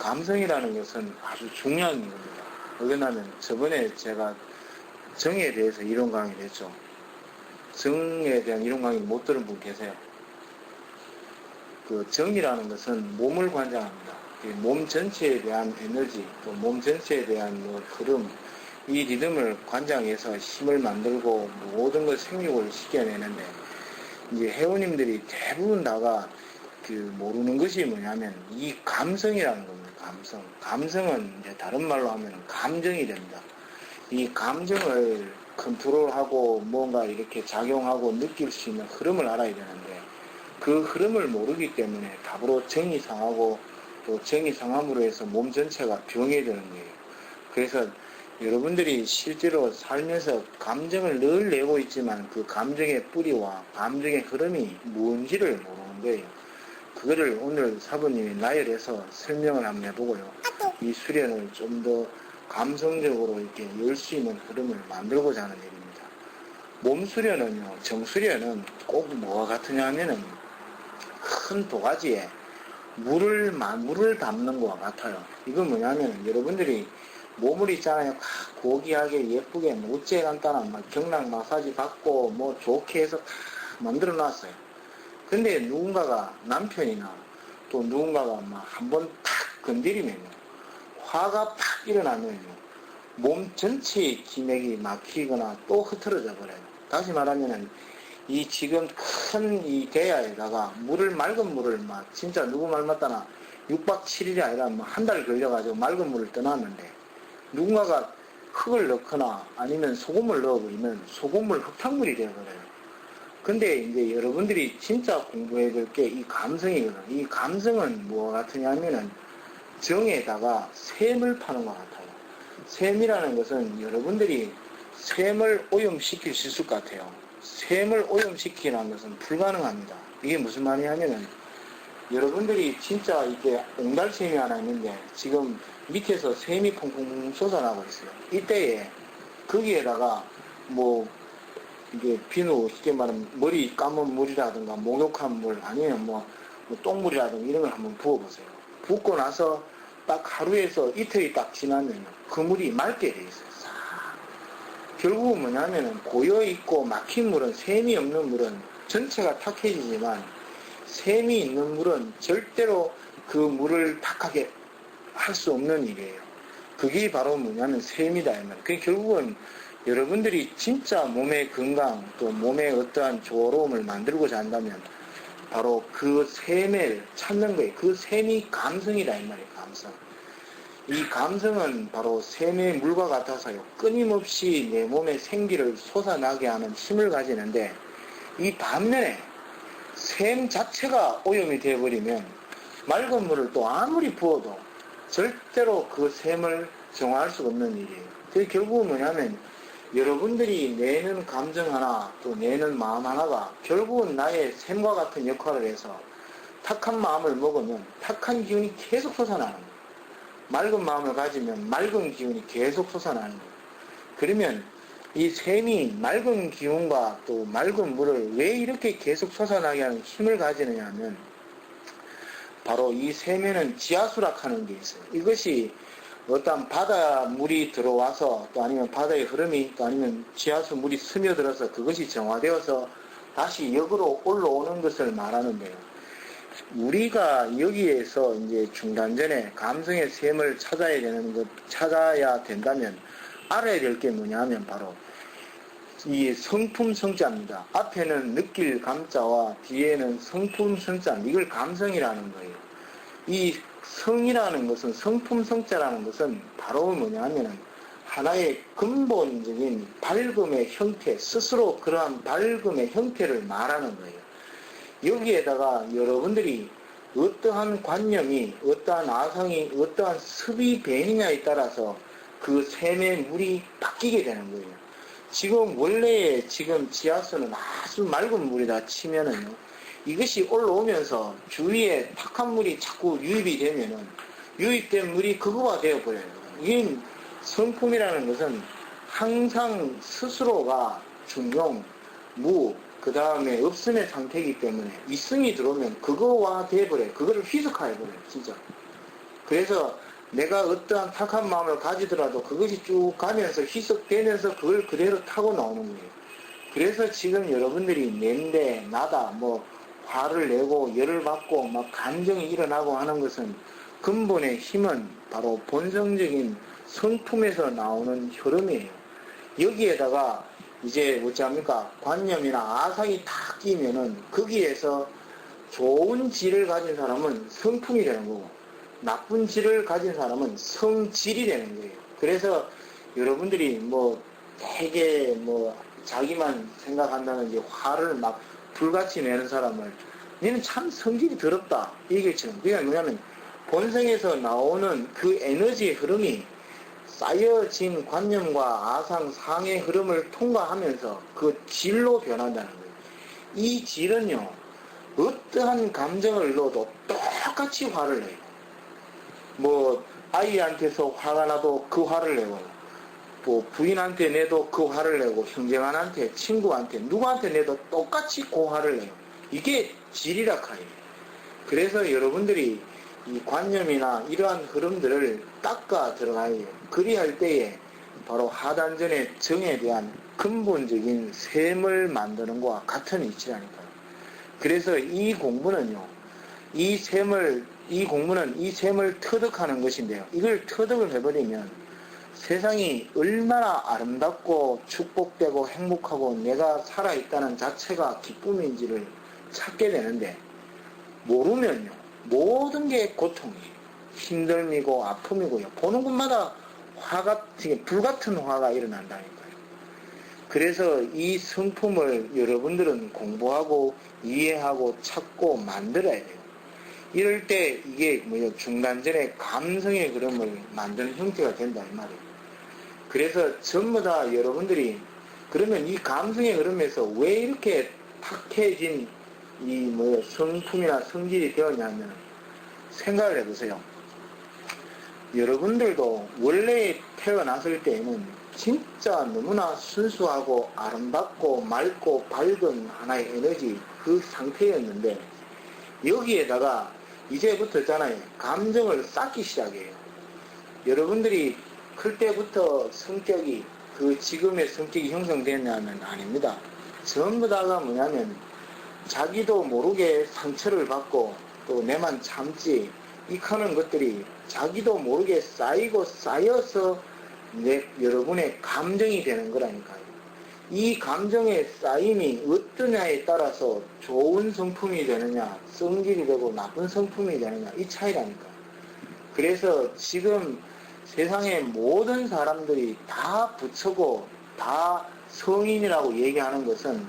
감성이라는 것은 아주 중요한 겁니다. 왜냐하면 저번에 제가 정에 대해서 이론 강의를 했죠. 정에 대한 이론 강의 못 들은 분 계세요? 그 정이라는 것은 몸을 관장합니다. 몸 전체에 대한 에너지, 또 몸 전체에 대한 흐름, 이 리듬을 관장해서 힘을 만들고 모든 걸 생육을 시켜내는데, 이제 회원님들이 대부분 다가 모르는 것이 뭐냐면 이 감성이라는 겁니다. 감성. 감성은 이제 다른 말로 하면 감정이 됩니다. 이 감정을 컨트롤하고 뭔가 이렇게 작용하고 느낄 수 있는 흐름을 알아야 되는데, 그 흐름을 모르기 때문에 답으로 정이 상하고, 또 정이 상함으로 해서 몸 전체가 병이 되는 거예요. 그래서 여러분들이 실제로 살면서 감정을 늘 내고 있지만 그 감정의 뿌리와 감정의 흐름이 뭔지를 모르는 거예요. 그거를 오늘 사부님이 나열해서 설명을 한번 해보고요. 이 수련을 좀 더 감성적으로 이렇게 열 수 있는 흐름을 만들고자 하는 일입니다. 몸 수련은요, 정수련은 꼭 뭐가 같으냐 하면은 큰 도가지에 물을 담는 것과 같아요. 이건 뭐냐면 여러분들이 몸을 있잖아요. 고귀하게 예쁘게 어째 간단한 경락 마사지 받고 뭐 좋게 해서 만들어 놨어요. 근데 누군가가 남편이나 또 누군가가 한번 탁 건드리면요, 화가 팍 일어나면요, 몸 전체의 기맥이 막히거나 또 흐트러져 버려요. 다시 말하면은 이 지금 큰 이 대야에다가 맑은 물을 진짜 누구 말 맞다나 6박 7일이 아니라 한 달 걸려가지고 맑은 물을 떠났는데, 누군가가 흙을 넣거나 아니면 소금을 넣어버리면 소금물 흙탕물이 되어버려요. 근데 이제 여러분들이 진짜 공부해야 될 게 이 감성이거든요. 이 감성은 뭐가 같으냐면은 정에다가 샘을 파는 것 같아요. 샘이라는 것은 여러분들이 샘을 오염시킬 수 있을 것 같아요. 샘을 오염시키는 것은 불가능합니다. 이게 무슨 말이냐면은 여러분들이 진짜 이게 옹달샘이 하나 있는데 지금 밑에서 샘이 퐁퐁 솟아나고 있어요. 이때에 거기에다가 이게 비누, 쉽게 말하면 머리 감은 물이라든가 목욕한 물 아니면 똥물이라든가 이런 걸 한번 부어보세요. 붓고 나서 딱 하루에서 이틀이 딱 지나면 그 물이 맑게 돼 있어요. 결국은 뭐냐면은 고여있고 막힌 물은, 샘이 없는 물은 전체가 탁해지지만 샘이 있는 물은 절대로 그 물을 탁하게 할 수 없는 일이에요. 그게 바로 뭐냐면 샘이다 이 말이에요. 그게 결국은 여러분들이 진짜 몸의 건강, 또 몸의 어떠한 조화로움을 만들고자 한다면 바로 그 샘을 찾는 거예요. 그 샘이 감성이다 이 말이에요. 감성. 이 감성은 바로 샘의 물과 같아서요, 끊임없이 내 몸의 생기를 솟아나게 하는 힘을 가지는데, 이 반면에 샘 자체가 오염이 되어버리면 맑은 물을 또 아무리 부어도 절대로 그 샘을 정화할 수가 없는 일이에요. 그게 결국은 뭐냐면 여러분들이 내는 감정 하나, 또 내는 마음 하나가 결국은 나의 샘과 같은 역할을 해서 탁한 마음을 먹으면 탁한 기운이 계속 솟아나는 거예요. 맑은 마음을 가지면 맑은 기운이 계속 솟아나는 거예요. 그러면 이 샘이 맑은 기운과 또 맑은 물을 왜 이렇게 계속 솟아나게 하는 힘을 가지느냐 하면 바로 이 샘에는 지하수락하는 게 있어요. 이것이 어떤 바다 물이 들어와서 또 아니면 바다의 흐름이 또 아니면 지하수 물이 스며들어서 그것이 정화되어서 다시 역으로 올라오는 것을 말하는데요. 우리가 여기에서 이제 중단전에 감성의 샘을 찾아야 된다면 알아야 될 게 뭐냐 하면 바로 이 성품 성자입니다. 앞에는 느낄 감자와 뒤에는 성품 성자, 이걸 감성이라는 거예요. 이 성이라는 것은, 성품 성자라는 것은 바로 뭐냐 하면은 하나의 근본적인 밝음의 형태, 스스로 그러한 밝음의 형태를 말하는 거예요. 여기에다가 여러분들이 어떠한 관념이, 어떠한 아성이, 어떠한 습이 배이냐에 따라서 그 샘의 물이 바뀌게 되는 거예요. 지금 원래 지금 지하수는 아주 맑은 물이다 치면은요, 이것이 올라오면서 주위에 탁한 물이 자꾸 유입이 되면은 유입된 물이 그거가 되어버려요. 이 성품이라는 것은 항상 스스로가 중용, 무, 그 다음에 없음의 상태이기 때문에 있음이 들어오면 그거와 돼버려요. 그거를 휘석해버려요. 진짜. 그래서 내가 어떠한 탁한 마음을 가지더라도 그것이 쭉 가면서 희석되면서 그걸 그대로 타고 나오는 거예요. 그래서 지금 여러분들이 낸데 나다 뭐 화를 내고 열을 받고 막 감정이 일어나고 하는 것은 근본의 힘은 바로 본성적인 성품에서 나오는 흐름이에요. 여기에다가 이제 어찌합니까? 관념이나 아상이 탁 끼면은 거기에서 좋은 질을 가진 사람은 성품이 되는 거고 나쁜 질을 가진 사람은 성질이 되는 거예요. 그래서 여러분들이 뭐 되게 뭐 자기만 생각한다든지 화를 막 불같이 내는 사람을 너는 참 성질이 더럽다 얘기처럼 그게 뭐냐면 본성에서 나오는 그 에너지의 흐름이 쌓여진 관념과 아상, 상의 흐름을 통과하면서 그 질로 변한다는 거예요. 이 질은요 어떠한 감정을 넣어도 똑같이 화를 내요. 뭐 아이한테서 화가 나도 그 화를 내고 뭐 부인한테 내도 그 화를 내고 형제간한테 친구한테 누구한테 내도 똑같이 그 화를 내요. 이게 질이라 카예요. 그래서 여러분들이 이 관념이나 이러한 흐름들을 닦아 들어가야 해요. 그리할 때에 바로 하단전의 정에 대한 근본적인 셈을 만드는 것과 같은 이치라니까요. 그래서 이 공부는요, 이 공부는 이 셈을 터득하는 것인데요. 이걸 터득을 해버리면 세상이 얼마나 아름답고 축복되고 행복하고 내가 살아있다는 자체가 기쁨인지를 찾게 되는데, 모르면요, 모든 게 고통이에요. 힘듦이고 아픔이고요. 보는 곳마다 불같은 화가 일어난다니까요. 그래서 이 성품을 여러분들은 공부하고 이해하고 찾고 만들어야 돼요. 이럴 때 이게 중단전의 감성의 흐름을 만드는 형태가 된다 이 말이에요. 그래서 전부 다 여러분들이 그러면 이 감성의 흐름에서 왜 이렇게 탁해진 이 성품이나 성질이 되었냐면 생각을 해보세요. 여러분들도 원래 태어났을 때에는 진짜 너무나 순수하고 아름답고 맑고 밝은 하나의 에너지 그 상태였는데 여기에다가 이제부터 있잖아요. 감정을 쌓기 시작해요. 여러분들이 클 때부터 성격이 그 지금의 성격이 형성됐냐면 아닙니다. 전부 다가 뭐냐면 자기도 모르게 상처를 받고 또 내만 참지 이 하는 것들이 자기도 모르게 쌓이고 쌓여서 여러분의 감정이 되는 거라니까요. 이 감정의 쌓임이 어떠냐에 따라서 좋은 성품이 되느냐, 성질이 되고 나쁜 성품이 되느냐 이 차이라니까요. 그래서 지금 세상의 모든 사람들이 다 부처고 다 성인이라고 얘기하는 것은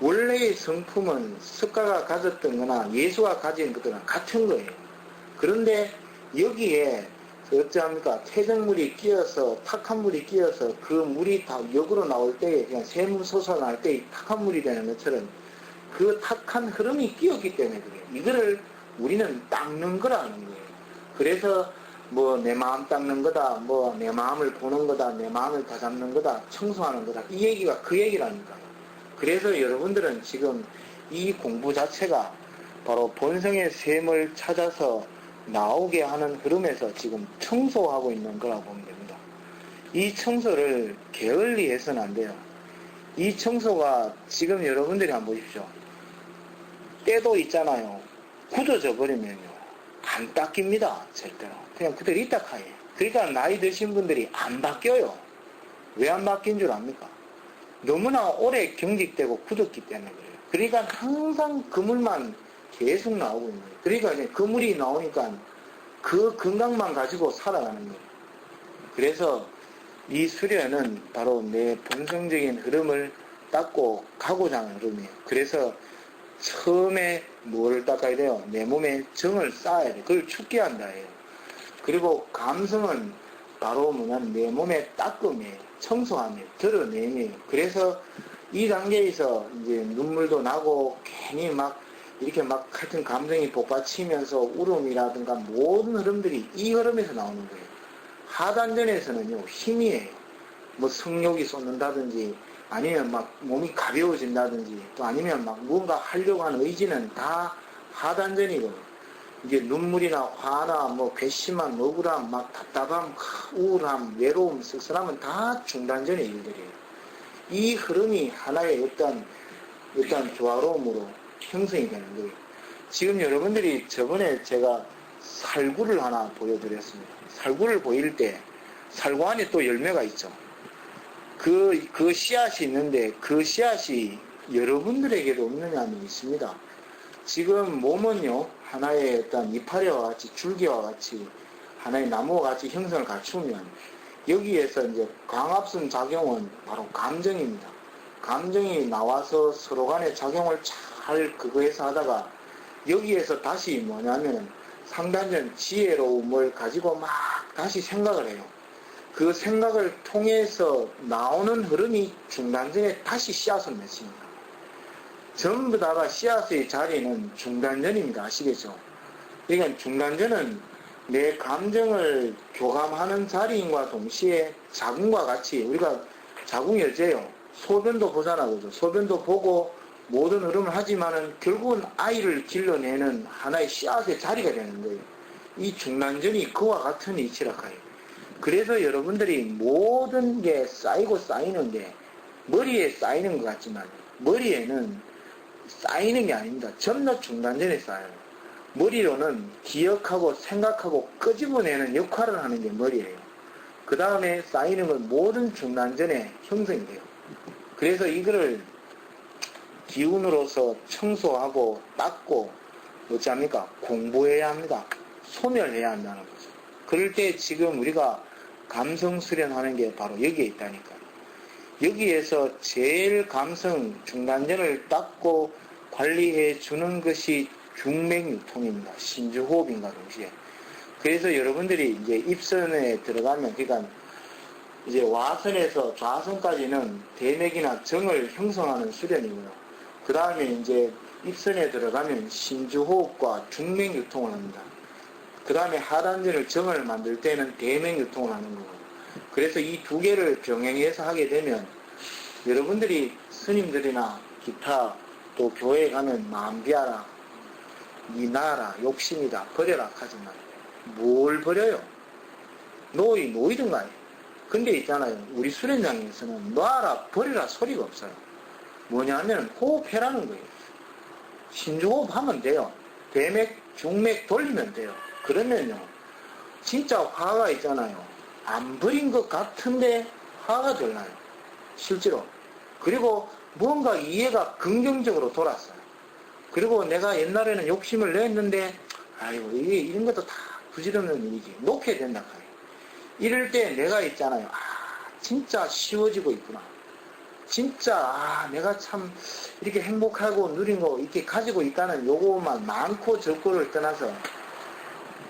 원래의 성품은 석가가 가졌던 거나 예수가 가진 것들은 같은 거예요. 그런데 여기에 어찌합니까? 태정물이 끼어서 탁한 물이 끼어서 그 물이 다 역으로 나올 때에 그냥 세물 솟아날 때 탁한 물이 되는 것처럼 그 탁한 흐름이 끼었기 때문에 그래요. 이거를 우리는 닦는 거라는 거예요. 그래서 뭐 내 마음 닦는 거다, 뭐 내 마음을 보는 거다, 내 마음을 다잡는 거다, 청소하는 거다 이 얘기가 그 얘기라니까요. 그래서 여러분들은 지금 이 공부 자체가 바로 본성의 셈을 찾아서 나오게 하는 흐름에서 지금 청소하고 있는 거라고 보면 됩니다. 이 청소를 게을리 해서는 안 돼요. 이 청소가 지금 여러분들이 한번 보십시오. 때도 있잖아요. 굳어져 버리면요. 안 닦입니다. 절대로. 그냥 그대로 있다 카예. 그러니까 나이 드신 분들이 안 바뀌어요. 왜 안 바뀐 줄 압니까? 너무나 오래 경직되고 굳었기 때문에 그래요. 그러니까 항상 그 물만 계속 나오고 있는 거예요. 그러니까 이제 그 물이 나오니까 그 건강만 가지고 살아가는 거예요. 그래서 이 수련은 바로 내 본성적인 흐름을 닦고 가고자 하는 흐름이에요. 그래서 처음에 뭐를 닦아야 돼요? 내 몸에 정을 쌓아야 돼요. 그걸 죽게 한다 해요. 그리고 감성은 바로 뭐냐면 내 몸의 닦음이에요. 청소함이에요. 드러내미에요. 그래서 이 단계에서 이제 눈물도 나고 괜히 막 이렇게 막 하여튼 감정이 복받치면서 울음이라든가 모든 흐름들이 이 흐름에서 나오는 거예요. 하단전에서는요, 힘이에요. 뭐 성욕이 솟는다든지 아니면 막 몸이 가벼워진다든지 또 아니면 막 무언가 하려고 하는 의지는 다 하단전이거든요. 이제 눈물이나 화나 뭐 괘씸함, 억울함, 막 답답함, 우울함, 외로움, 쓸쓸함은 다 중단전의 일들이에요. 이 흐름이 하나의 어떤 조화로움으로 형성이 되는 거예요. 지금 여러분들이 저번에 제가 살구를 하나 보여드렸습니다. 살구를 보일 때 살구 안에 또 열매가 있죠. 그 씨앗이 있는데 그 씨앗이 여러분들에게도 없느냐는 있습니다. 지금 몸은요, 하나의 어떤 이파리와 같이 줄기와 같이 하나의 나무와 같이 형성을 갖추면 여기에서 이제 광합성 작용은 바로 감정입니다. 감정이 나와서 서로 간의 작용을 잘 그거에서 하다가 여기에서 다시 뭐냐면 상단전 지혜로움을 가지고 막 다시 생각을 해요. 그 생각을 통해서 나오는 흐름이 중단전에 다시 씨앗을 맺습니다. 전부 다가 씨앗의 자리는 중단전입니다. 아시겠죠? 그러니까 중단전은 내 감정을 교감하는 자리인과 동시에 자궁과 같이 우리가 자궁이 어째요? 소변도 보잖아, 그죠? 소변도 보고 모든 흐름을 하지만은 결국은 아이를 길러내는 하나의 씨앗의 자리가 되는 거예요. 이 중단전이 그와 같은 이치라 카요. 그래서 여러분들이 모든 게 쌓이고 쌓이는 게 머리에 쌓이는 것 같지만 머리에는 쌓이는 게 아닙니다. 전부 중단전에 쌓여요. 머리로는 기억하고 생각하고 끄집어내는 역할을 하는 게 머리예요. 그 다음에 쌓이는 건 모든 중단전에 형성이 돼요. 그래서 이거를 기운으로서 청소하고 닦고 어찌합니까? 공부해야 합니다. 소멸해야 한다는 거죠. 그럴 때 지금 우리가 감성 수련하는 게 바로 여기에 있다니까요. 여기에서 제일 감성 중단전을 닦고 관리해 주는 것이 중맥유통입니다. 신주호흡인과 동시에. 그래서 여러분들이 이제 입선에 들어가면, 그러니까 이제 와선에서 좌선까지는 대맥이나 정을 형성하는 수련이고요. 그 다음에 이제 입선에 들어가면 신주호흡과 중맥유통을 합니다. 그 다음에 하단전을 정을 만들 때는 대맥유통을 하는 거고. 그래서 이 두 개를 병행해서 하게 되면 여러분들이 스님들이나 기타 또 교회에 가면 마음 비하라, 니나라, 욕심이다, 버려라 하지만 뭘 버려요? 노이든가요? 근데 있잖아요. 우리 수련장에서는 놔라, 버리라 소리가 없어요. 뭐냐면 호흡해라는 거예요. 신주호흡 하면 돼요. 대맥, 중맥 돌리면 돼요. 그러면요. 진짜 화가 있잖아요. 안 버린 것 같은데 화가 덜 나요. 실제로. 그리고 뭔가 이해가 긍정적으로 돌았어요. 그리고 내가 옛날에는 욕심을 냈는데 아이고 이게 이런 것도 다 부질없는 일이지. 놓게 된다. 이럴 때 내가 있잖아요. 진짜 쉬워지고 있구나. 진짜 내가 참 이렇게 행복하고 누린 거 이렇게 가지고 있다는 요것만 많고 적고를 떠나서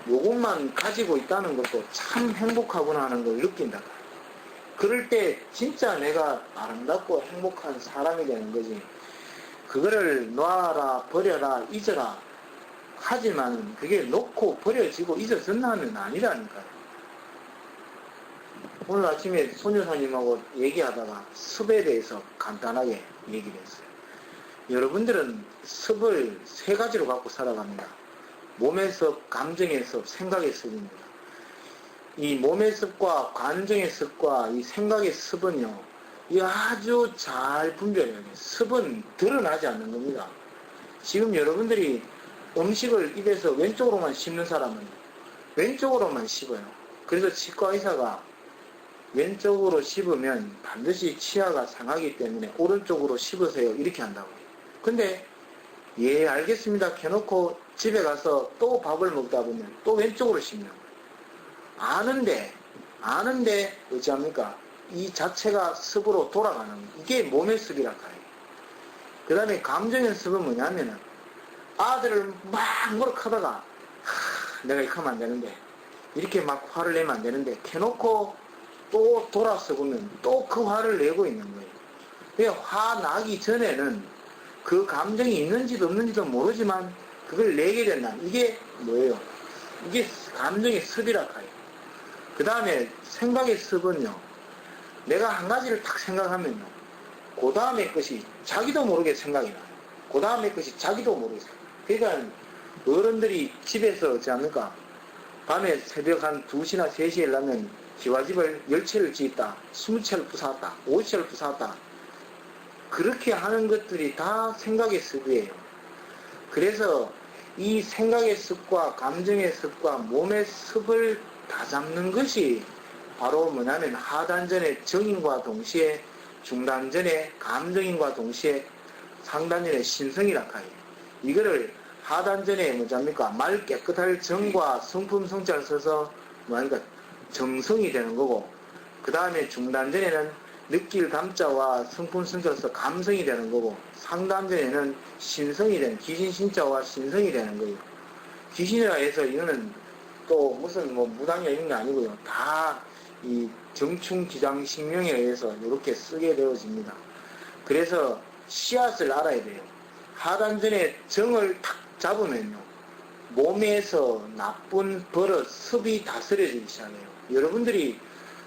요것만 가지고 있다는 것도 참 행복하구나 하는 걸 느낀다. 그럴 때 진짜 내가 아름답고 행복한 사람이 되는 거지. 그거를 놔라, 버려라, 잊어라 하지만 그게 놓고 버려지고 잊어졌나는 아니라니까요. 오늘 아침에 손여사님하고 얘기하다가 습에 대해서 간단하게 얘기를 했어요. 여러분들은 습을 세 가지로 갖고 살아갑니다. 몸의 습, 감정의 습, 생각의 습입니다. 이 몸의 습과 감정의 습과 이 생각의 습은요, 이 아주 잘 분별해야 돼요. 습은 드러나지 않는 겁니다. 지금 여러분들이 음식을 입에서 왼쪽으로만 씹는 사람은 왼쪽으로만 씹어요. 그래서 치과 의사가 왼쪽으로 씹으면 반드시 치아가 상하기 때문에 오른쪽으로 씹으세요. 이렇게 한다고. 근데 예 알겠습니다. 켜놓고 집에 가서 또 밥을 먹다 보면 또 왼쪽으로 씹는 거예요. 아는데 어찌합니까? 이 자체가 습으로 돌아가는 이게 몸의 습이라 해요. 그 다음에 감정의 습은 뭐냐면은 아들을 막 노력하다가 내가 이렇게 하면 안 되는데 이렇게 막 화를 내면 안 되는데 켜놓고 또 돌아서 보면 또 그 화를 내고 있는 거예요. 그러니까 화 나기 전에는 그 감정이 있는지도 없는지도 모르지만 그걸 내게 된다. 이게 뭐예요? 이게 감정의 습이라 해요. 그 다음에 생각의 습은요. 내가 한 가지를 딱 생각하면요. 그 다음에 것이 자기도 모르게 생각이 나요. 그 다음에 것이 자기도 모르게 생각해요. 그러니까 어른들이 집에서 어찌 합니까? 밤에 새벽 한 2시나 3시에 일어나면 기와집을 10채를 지었다, 20채를 부사왔다, 50채를 부사왔다. 그렇게 하는 것들이 다 생각의 습이에요. 그래서 이 생각의 습과 감정의 습과 몸의 습을 다 잡는 것이 바로 뭐냐면 하단전의 정인과 동시에 중단전의 감정인과 동시에 상단전의 신성이라 하요. 이거를 하단전에 뭐잡니까? 말 깨끗할 정과 성품 성자를 써서 뭐하니까 정성이 되는 거고, 그 다음에 중단전에는 느낄 감자와 성품 성자를 써서 감성이 되는 거고, 상단전에는 신성이 되는 귀신신자와 신성이 되는 거예요. 귀신이라 해서 이거는 또 무슨 뭐 무당이나 이런 게 아니고요. 다 이 정충기장식명에 의해서 이렇게 쓰게 되어집니다. 그래서 씨앗을 알아야 돼요. 하단전에 정을 탁 잡으면요, 몸에서 나쁜 버릇, 습이 다스려지기 시작해요. 여러분들이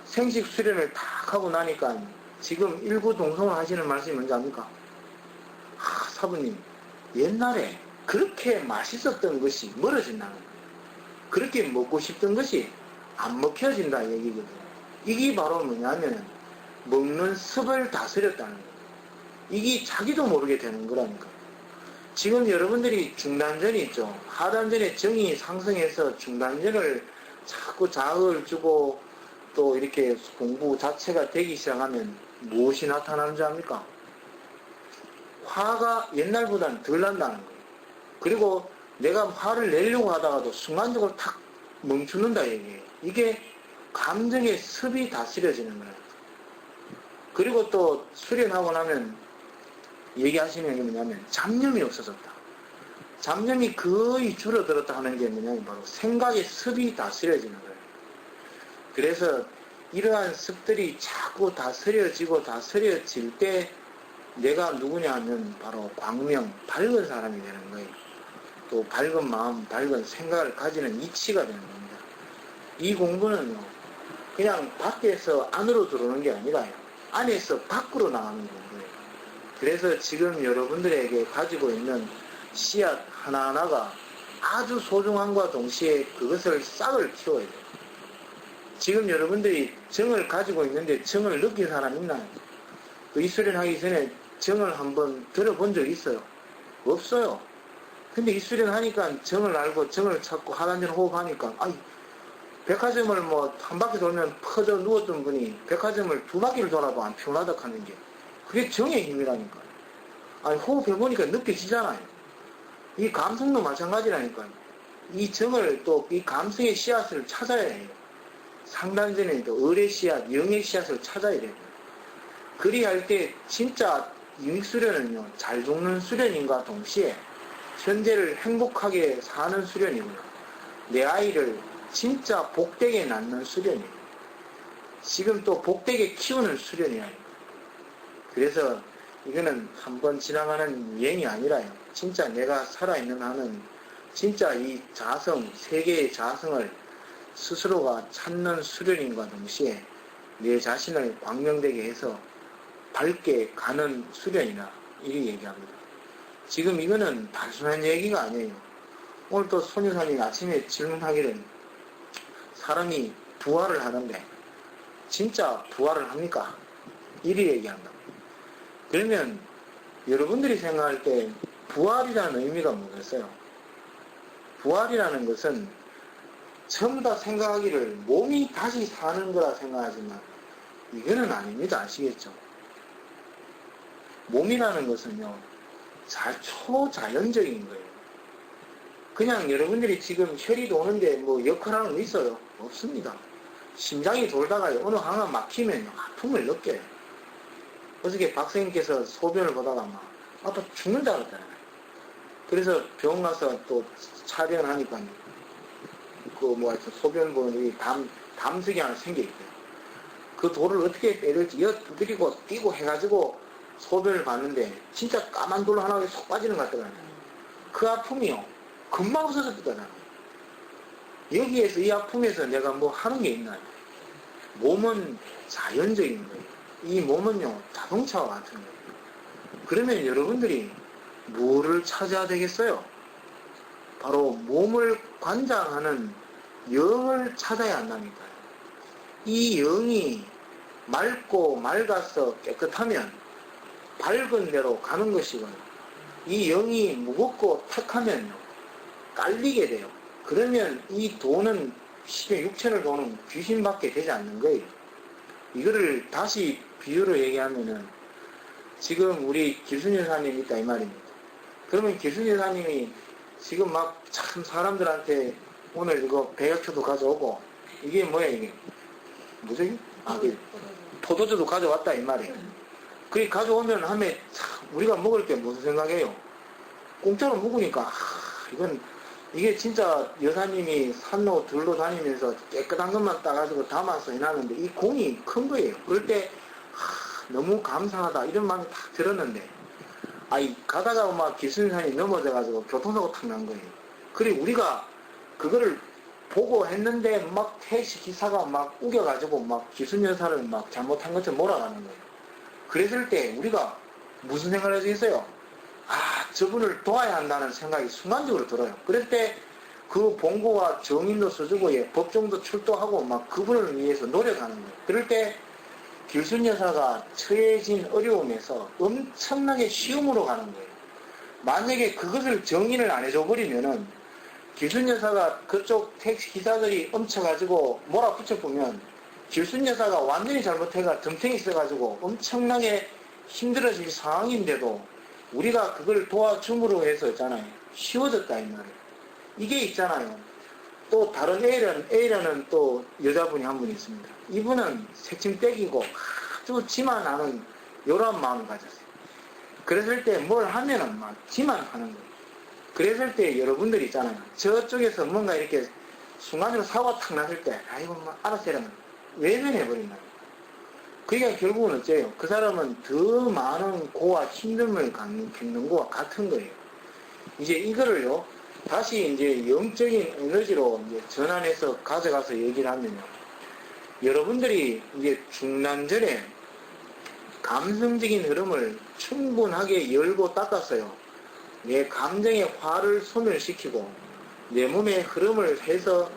생식 수련을 탁 하고 나니까 지금 일구동성을 하시는 말씀이 뭔지 압니까? 사부님, 옛날에 그렇게 맛있었던 것이 멀어진다는 거예요. 그렇게 먹고 싶던 것이 안 먹혀진다 얘기거든요. 이게 바로 뭐냐면 먹는 습을 다스렸다는 거예요. 이게 자기도 모르게 되는 거라니까. 지금 여러분들이 중단전이 있죠. 하단전에 정이 상승해서 중단전을 자꾸 자극을 주고 또 이렇게 공부 자체가 되기 시작하면 무엇이 나타나는 줄 압니까? 화가 옛날보다는 덜 난다는 거예요. 그리고 내가 화를 내려고 하다가도 순간적으로 탁 멈추는다 얘기예요. 이게 감정의 습이 다스려지는 거예요. 그리고 또 수련하고 나면 얘기하시는 게 뭐냐면 잡념이 없어졌다. 잡념이 거의 줄어들었다 하는 게 뭐냐면 바로 생각의 습이 다스려지는 거예요. 그래서 이러한 습들이 자꾸 다스려질 때 내가 누구냐 하면 바로 광명, 밝은 사람이 되는 거예요. 또 밝은 마음, 밝은 생각을 가지는 이치가 되는 겁니다. 이 공부는요, 그냥 밖에서 안으로 들어오는 게 아니라 안에서 밖으로 나가는 공부예요. 그래서 지금 여러분들에게 가지고 있는 씨앗 하나하나가 아주 소중함과 동시에 그것을 싹을 키워야 돼요. 지금 여러분들이 정을 가지고 있는데 정을 느낀 사람 있나요? 이 수련하기 전에 정을 한번 들어본 적 있어요? 없어요. 근데 이 수련하니까 정을 알고 정을 찾고 하단전 호흡하니까 백화점을 뭐 한 바퀴 돌면 퍼져 누웠던 분이 백화점을 2바퀴를 돌아도 안 피곤하다 하는 게 그게 정의 힘이라니까. 호흡해보니까 느껴지잖아요. 이 감성도 마찬가지라니까. 이 정을 또 이 감성의 씨앗을 찾아야 해요. 상단전에도 을의 씨앗, 영의 씨앗을 찾아야 돼요. 그리 할 때 진짜 유익수련은요, 잘 죽는 수련인과 동시에 현재를 행복하게 사는 수련이고요. 내 아이를 진짜 복되게 낳는 수련이에요. 지금 또 복되게 키우는 수련이에요. 그래서 이거는 한번 지나가는 유행이 아니라요. 진짜 내가 살아있는 한은 진짜 이 자성, 세계의 자성을 스스로가 찾는 수련인과 동시에 내 자신을 광명되게 해서 밝게 가는 수련이다. 이렇게 얘기합니다. 지금 이거는 단순한 얘기가 아니에요. 오늘 또 손유사님이 아침에 질문하기를 사람이 부활을 하는데 진짜 부활을 합니까? 이리 얘기한다. 그러면 여러분들이 생각할 때 부활이라는 의미가 뭐겠어요? 부활이라는 것은 전부 다 생각하기를 몸이 다시 사는 거라 생각하지만 이거는 아닙니다. 아시겠죠? 몸이라는 것은요, 초자연적인 거예요. 그냥 여러분들이 지금 혈이 도는데 뭐 역할하는 거 있어요? 없습니다. 심장이 돌다가 어느 하나 막히면 아픔을 느껴요. 어저께 박사님께서 소변을 보다가 막 아파 죽는다 그랬잖아요. 그래서 병원 가서 또 촬영을 하니까 소변 보는 담석이 하나 생겨있대요. 그 돌을 어떻게 빼릴지 두드리고 뛰고 해가지고 소변을 봤는데 진짜 까만 돌 하나에 쏙 빠지는 것 같더라고요. 그 아픔이요, 금방 없어졌다잖아요. 여기에서 이 아픔에서 내가 뭐 하는 게 있나요? 몸은 자연적인 거예요. 이 몸은요, 자동차와 같은 거예요. 그러면 여러분들이 뭐를 찾아야 되겠어요? 바로 몸을 관장하는 영을 찾아야 한다니까요. 이 영이 맑고 맑아서 깨끗하면 밝은 데로 가는 것이고요. 이 영이 무겁고 탁하면요, 깔리게 돼요. 그러면 이 도는, 육체를 도는 귀신밖에 되지 않는 거예요. 이거를 다시 비유로 얘기하면은, 지금 우리 길순 여사님 있다 이 말입니다. 그러면 길순 여사님이 지금 막 참 사람들한테 오늘 이거 배약초도 가져오고, 이게 뭐야 이게? 뭐지? 포도주도 가져왔다 이 말이에요. 그게 가져오면 하면 우리가 먹을 게 무슨 생각해요? 공짜로 먹으니까 이게 진짜 여사님이 산로 들로 다니면서 깨끗한 것만 따가지고 담아서 해놨는데 이 공이 큰 거예요. 그럴 때 너무 감사하다 이런 마음이 딱 들었는데, 가다가 막 기순산이 넘어져가지고 교통사고 탁 난 거예요. 그래 우리가 그거를 보고 했는데 막 택시 기사가 막 우겨가지고 막 기순여사를 막 잘못한 것처럼 몰아가는 거예요. 그랬을 때 우리가 무슨 생각을 할 수 있어요? 저분을 도와야 한다는 생각이 순간적으로 들어요. 그럴 때 그 본고와 정인도 써주고 법정도 출동하고 막 그분을 위해서 노력하는 거예요. 그럴 때 길순 여사가 처해진 어려움에서 엄청나게 쉬움으로 가는 거예요. 만약에 그것을 정인을 안 해줘 버리면은 길순 여사가 그쪽 택시 기사들이 엄쳐가지고 몰아붙여보면 길순 여사가 완전히 잘못해가 덤탱이 있어가지고 엄청나게 힘들어질 상황인데도 우리가 그걸 도와줌으로 해서 있잖아요. 쉬워졌다 이 말이에요. 이게 있잖아요. 또 다른 A라는 또 여자분이 한 분 있습니다. 이분은 새침 떼기고 아주 지만 하는 요런 마음을 가졌어요. 그랬을 때 뭘 하면은 막 지만 하는 거예요. 그랬을 때 여러분들 있잖아요. 저쪽에서 뭔가 이렇게 순간적으로 사고가 탁 났을 때 뭐 알았어 이러면 외면해버린다. 그러니까 결국은 어째요? 그 사람은 더 많은 고와 힘듦을 겪는 거와 같은 거예요. 이제 이거를요, 다시 이제 영적인 에너지로 이제 전환해서 가져가서 얘기를 하면요. 여러분들이 이제 중난전에 감성적인 흐름을 충분하게 열고 닦았어요. 내 감정의 화를 소멸시키고 내 몸의 흐름을 해서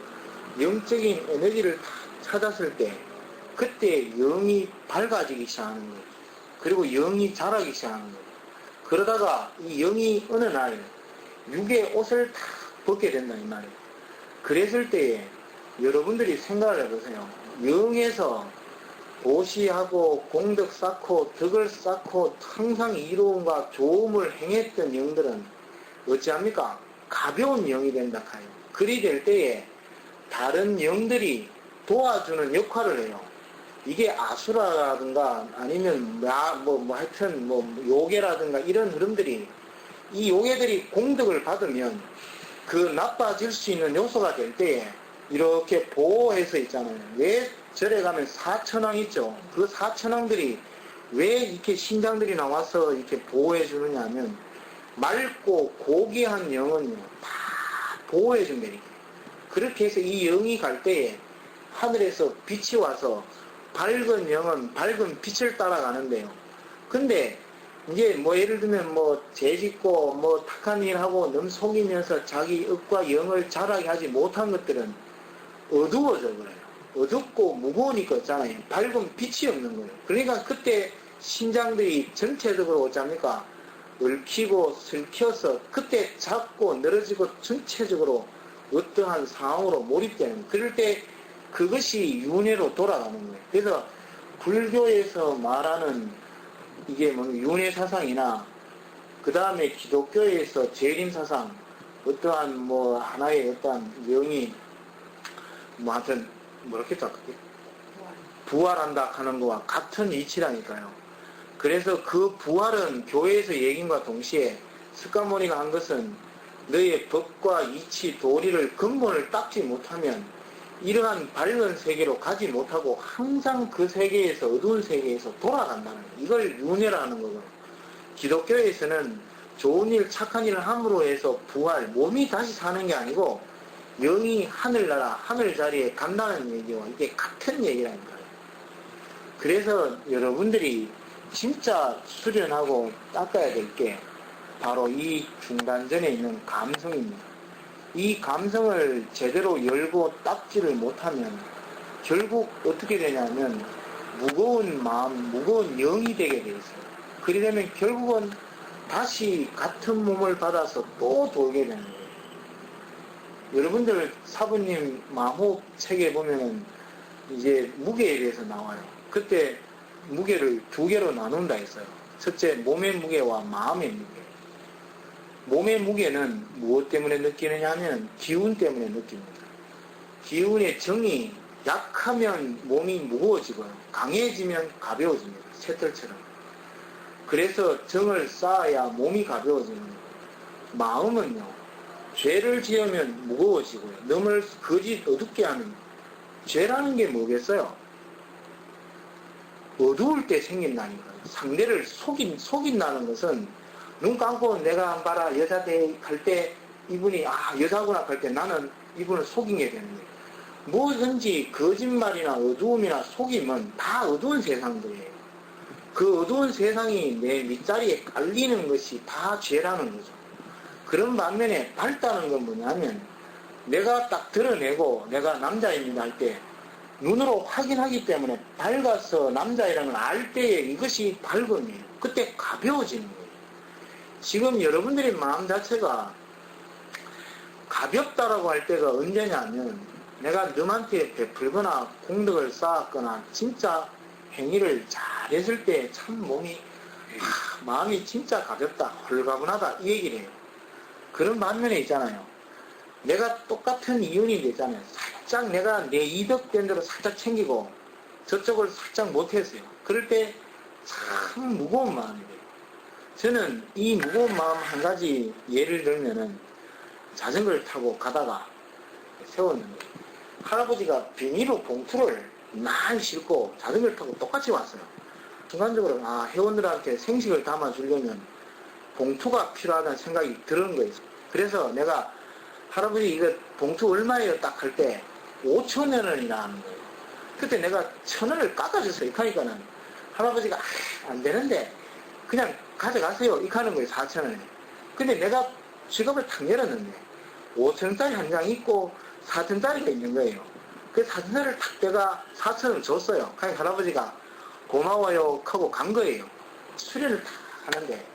영적인 에너지를 찾았을 때 그때 영이 밝아지기 시작하는 거예요. 그리고 영이 자라기 시작하는 거예요. 그러다가 이 영이 어느 날 육의 옷을 다 벗게 된다 이 말이에요. 그랬을 때에 여러분들이 생각을 해보세요. 영에서 보시하고 공덕 쌓고 덕을 쌓고 항상 이로움과 좋음을 행했던 영들은 어찌합니까? 가벼운 영이 된다 하요. 그리 될 때에 다른 영들이 도와주는 역할을 해요. 이게 아수라라든가 아니면 하여튼 요괴라든가 이런 흐름들이, 이 요괴들이 공덕을 받으면 그 나빠질 수 있는 요소가 될 때에 이렇게 보호해서 있잖아요. 왜 절에 가면 사천왕 있죠. 그 사천왕들이 왜 이렇게 신장들이 나와서 이렇게 보호해 주느냐 하면 맑고 고귀한 영은요 다 보호해 준다니까. 그렇게 해서 이 영이 갈 때에 하늘에서 빛이 와서 밝은 영은 밝은 빛을 따라가는데요. 근데 이제 예를 들면 죄짓고 탁한 일 하고 너무 속이면서 자기 업과 영을 자라게 하지 못한 것들은 어두워져 버려요. 어둡고 무거우니까 있잖아요. 밝은 빛이 없는 거예요. 그러니까 그때 신장들이 전체적으로 어쩌합니까? 얽히고 슬켜서 그때 작고 늘어지고 전체적으로 어떠한 상황으로 몰입되는 거예요. 그럴 때 그것이 윤회로 돌아가는 거예요. 그래서 불교에서 말하는 이게 윤회 사상이나 그 다음에 기독교에서 재림 사상, 어떠한 하나의 어떠한 영이 하여튼 뭐렇겠다 그게 부활한다 하는 거와 같은 이치라니까요. 그래서 그 부활은 교회에서 얘기인과 동시에 석가모니가 한 것은 너의 법과 이치, 도리를 근본을 닦지 못하면 이러한 밝은 세계로 가지 못하고 항상 그 세계에서 어두운 세계에서 돌아간다는 거예요. 이걸 윤회라는 거고요. 기독교에서는 좋은 일, 착한 일을 함으로 해서 부활, 몸이 다시 사는 게 아니고 영이 하늘나라, 하늘자리에 간다는 얘기와 이게 같은 얘기라니까요. 그래서 여러분들이 진짜 수련하고 닦아야 될 게 바로 이 중단전에 있는 감성입니다. 이 감성을 제대로 열고 닦지를 못하면 결국 어떻게 되냐면 무거운 마음, 무거운 영이 되게 돼 있어요. 그러려면 결국은 다시 같은 몸을 받아서 또 돌게 되는 거예요. 여러분들 사부님 마호흡 책에 보면은 이제 무게에 대해서 나와요. 그때 무게를 두 개로 나눈다 했어요. 첫째, 몸의 무게와 마음의 무게. 몸의 무게는 무엇 때문에 느끼느냐 하면 기운 때문에 느낍니다. 기운의 정이 약하면 몸이 무거워지고요. 강해지면 가벼워집니다. 쇠털처럼. 그래서 정을 쌓아야 몸이 가벼워지는 거예요. 마음은요, 죄를 지으면 무거워지고요. 넘을 거짓 어둡게 하는 죄라는 게 뭐겠어요? 어두울 때 생긴다니까요. 상대를 속인다는 것은 눈 감고 내가 한 봐라 여자 할 때 이분이 여자구나 할 때 나는 이분을 속인 게 되는 거예요. 뭐든지 거짓말이나 어두움이나 속임은 다 어두운 세상들이에요. 그 어두운 세상이 내 밑자리에 깔리는 것이 다 죄라는 거죠. 그런 반면에 밝다는 건 뭐냐면 내가 딱 드러내고 내가 남자입니다 할 때 눈으로 확인하기 때문에 밝아서 남자이라는 걸 알 때에 이것이 밝음이에요. 그때 가벼워지는 거예요. 지금 여러분들의 마음 자체가 가볍다라고 할 때가 언제냐면 내가 너한테 베풀거나 공덕을 쌓았거나 진짜 행위를 잘했을 때 참 몸이 마음이 진짜 가볍다 홀가분하다 이 얘기를 해요. 그런 반면에 있잖아요. 내가 똑같은 이윤이 되잖아요. 살짝 내가 내 이득된 대로 살짝 챙기고 저쪽을 살짝 못했어요. 그럴 때 참 무거운 마음이 돼요. 저는 이 무거운 마음 한 가지 예를 들면은 자전거를 타고 가다가 세웠는데 할아버지가 비닐로 봉투를 많이 싣고 자전거를 타고 똑같이 왔어요. 순간적으로 회원들한테 생식을 담아주려면 봉투가 필요하다는 생각이 드는 거예요. 그래서 내가 할아버지 이거 봉투 얼마예요? 딱 할 때 5,000원이라는 거예요. 그때 내가 1,000원을 깎아줬어요. 그러니까는 할아버지가 안 되는데 그냥 가져가세요. 이렇게 하는 거예요. 4,000원에. 근데 내가 지갑을 탁 열었는데 5,000원짜리 한 장 있고 4,000원짜리가 있는 거예요. 그 4,000원을 탁 내가 4,000원을 줬어요. 그러니까 할아버지가 고마워요 하고 간 거예요. 수련을 탁 하는데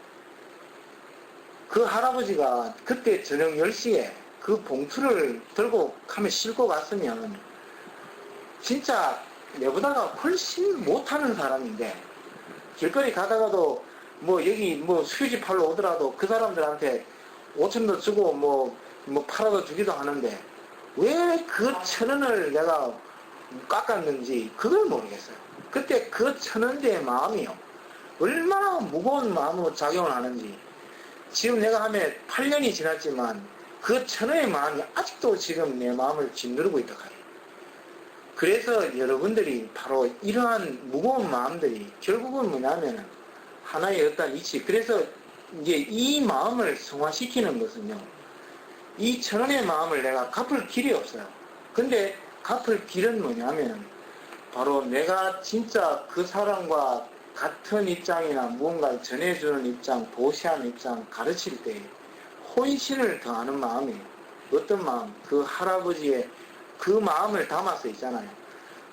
그 할아버지가 그때 저녁 10시에 그 봉투를 들고 가면 싣고 갔으면 진짜 내보다가 훨씬 못하는 사람인데 길거리 가다가도 뭐 여기 뭐 휴지 팔러 오더라도 그 사람들한테 5,000원 주고 뭐 팔아도 주기도 하는데 왜 그 1,000원을 내가 깎았는지 그걸 모르겠어요. 그때 그 1,000원대의 마음이요. 얼마나 무거운 마음으로 작용을 하는지 지금 내가 하면 8년이 지났지만 그 1,000원의 마음이 아직도 지금 내 마음을 짓누르고 있다 하요. 그래서 여러분들이 바로 이러한 무거운 마음들이 결국은 뭐냐면 하나의 어떤 이치. 그래서 이제 이 마음을 승화시키는 것은요. 이 1,000원의 마음을 내가 갚을 길이 없어요. 근데 갚을 길은 뭐냐면 바로 내가 진짜 그 사람과 같은 입장이나 무언가를 전해주는 입장, 보시하는 입장, 가르칠 때 혼신을 더하는 마음이에요. 어떤 마음? 그 할아버지의 그 마음을 담아서 있잖아요.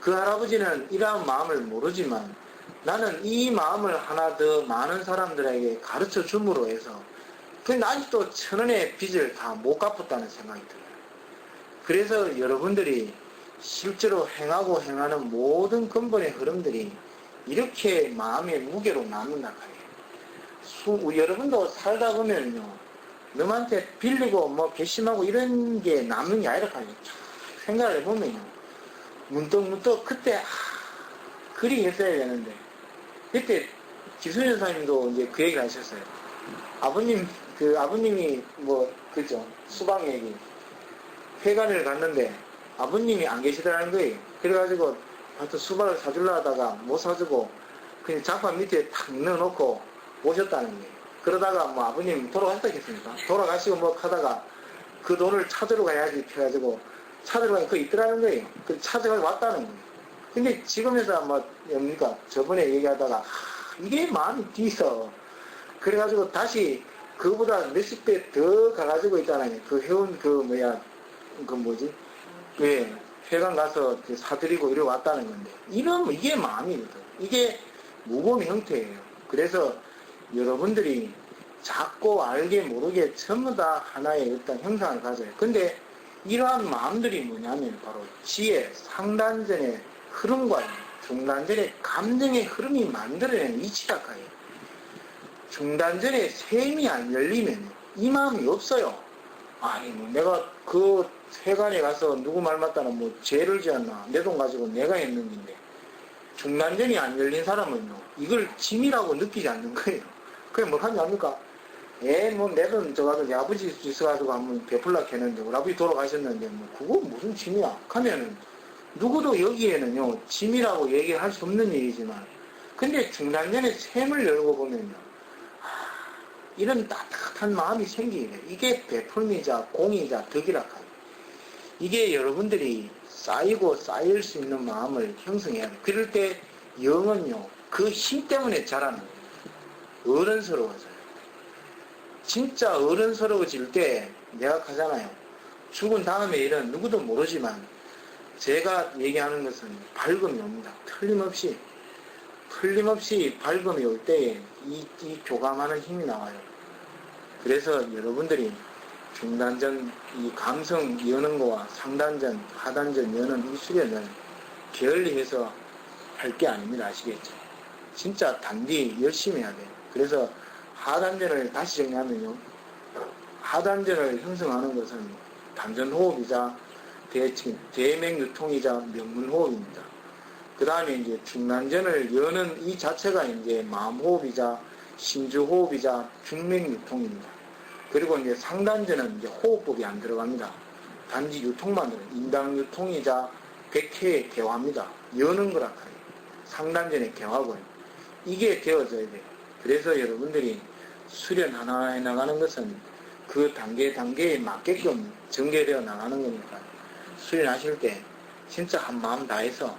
그 할아버지는 이러한 마음을 모르지만 나는 이 마음을 하나 더 많은 사람들에게 가르쳐 줌으로 해서 근데 아직도 1,000원의 빚을 다 못 갚았다는 생각이 들어요. 그래서 여러분들이 실제로 행하고 행하는 모든 근본의 흐름들이 이렇게 마음의 무게로 남는다 하요. 여러분도 살다 보면요. 남한테 빌리고 뭐 괘씸하고 이런 게 남는 게 아니라 하요. 생각을 해보면요. 문득문득 그때 그리 했어야 되는데 그때 기순 여사님도 이제 그 얘기를 하셨어요. 아버님이 그죠 수박 얘기 회관을 갔는데 아버님이 안 계시더라는 거예요. 그래가지고 하여튼 수박을 사주려 하다가 못 사주고 그냥 장판 밑에 탁 넣어놓고 오셨다는 거예요. 그러다가 뭐 아버님 돌아가셨겠습니까? 돌아가시고 뭐 하다가 그 돈을 찾으러 가야지 해가지고 찾으러 가니까 그 있더라는 거예요. 그 찾아가 왔다는 거예요. 근데 지금에서 뭡니까? 저번에 얘기하다가 이게 마음이 뛰어. 그래가지고 다시 그거보다 몇십 배 더 가가지고 있잖아요. 그 회원, 왜, 회관 가서 사드리고 이래 왔다는 건데. 이러면 이게 마음이거든. 이게 모범의 형태예요. 그래서 여러분들이 자꾸 알게 모르게 전부 다 하나의 어떤 형상을 가져요. 근데 이러한 마음들이 뭐냐면 바로 지혜, 상단전의 흐름과 중단전의 감정의 흐름이 만들어내는 이치라카예요. 중단전에 셈이 안 열리면 이 마음이 없어요. 아니 뭐 내가 그 회관에 가서 누구 말 맞다는 뭐 죄를 지었나, 내 돈 가지고 내가 했는 건데, 중단전이 안 열린 사람은요 이걸 짐이라고 느끼지 않는 거예요. 그게 뭘 하냐 합니까? 뭐 내 돈 저가서 내 아버지 있어가지고 한번 베풀라 했는데 우리 아버지 돌아가셨는데 뭐 그거 무슨 짐이야 하면은 누구도 여기에는요 짐이라고 얘기할 수 없는 일이지만, 근데 중단전에 셈을 열고 보면요 이런 따뜻한 마음이 생기게 돼요. 이게 베풀미자 공이자 덕이라 하요. 이게 여러분들이 쌓이고 쌓일 수 있는 마음을 형성해야 돼요. 그럴 때 영은요 그 힘 때문에 자라는 거예요. 어른스러워져요. 진짜 어른스러워질 때 내가 하잖아요. 죽은 다음에 일은 누구도 모르지만 제가 얘기하는 것은 밝음이 옵니다. 틀림없이 밝음이 올 때에 이 교감하는 힘이 나와요. 그래서 여러분들이 중단전 이 감성 여는 거와 상단전, 하단전 여는 이 수련을 게을리해서 할 게 아닙니다. 아시겠죠? 진짜 단디 열심히 해야 돼요. 그래서 하단전을 다시 정리하면요. 하단전을 형성하는 것은 단전호흡이자 대맥유통이자 명문호흡입니다. 그 다음에 이제 중단전을 여는 이 자체가 이제 마음호흡이자 신주호흡이자 중맥유통입니다. 그리고 이제 상단전은 이제 호흡법이 안 들어갑니다. 단지 유통만 들어요. 인당유통이자 백회의 개화입니다. 여는 거라 해요. 상단전의 개화고요. 이게 되어져야 돼요. 그래서 여러분들이 수련 하나 해 나가는 것은 그 단계에 맞게끔 전개되어 나가는 거니까 수련하실 때 진짜 한 마음 다해서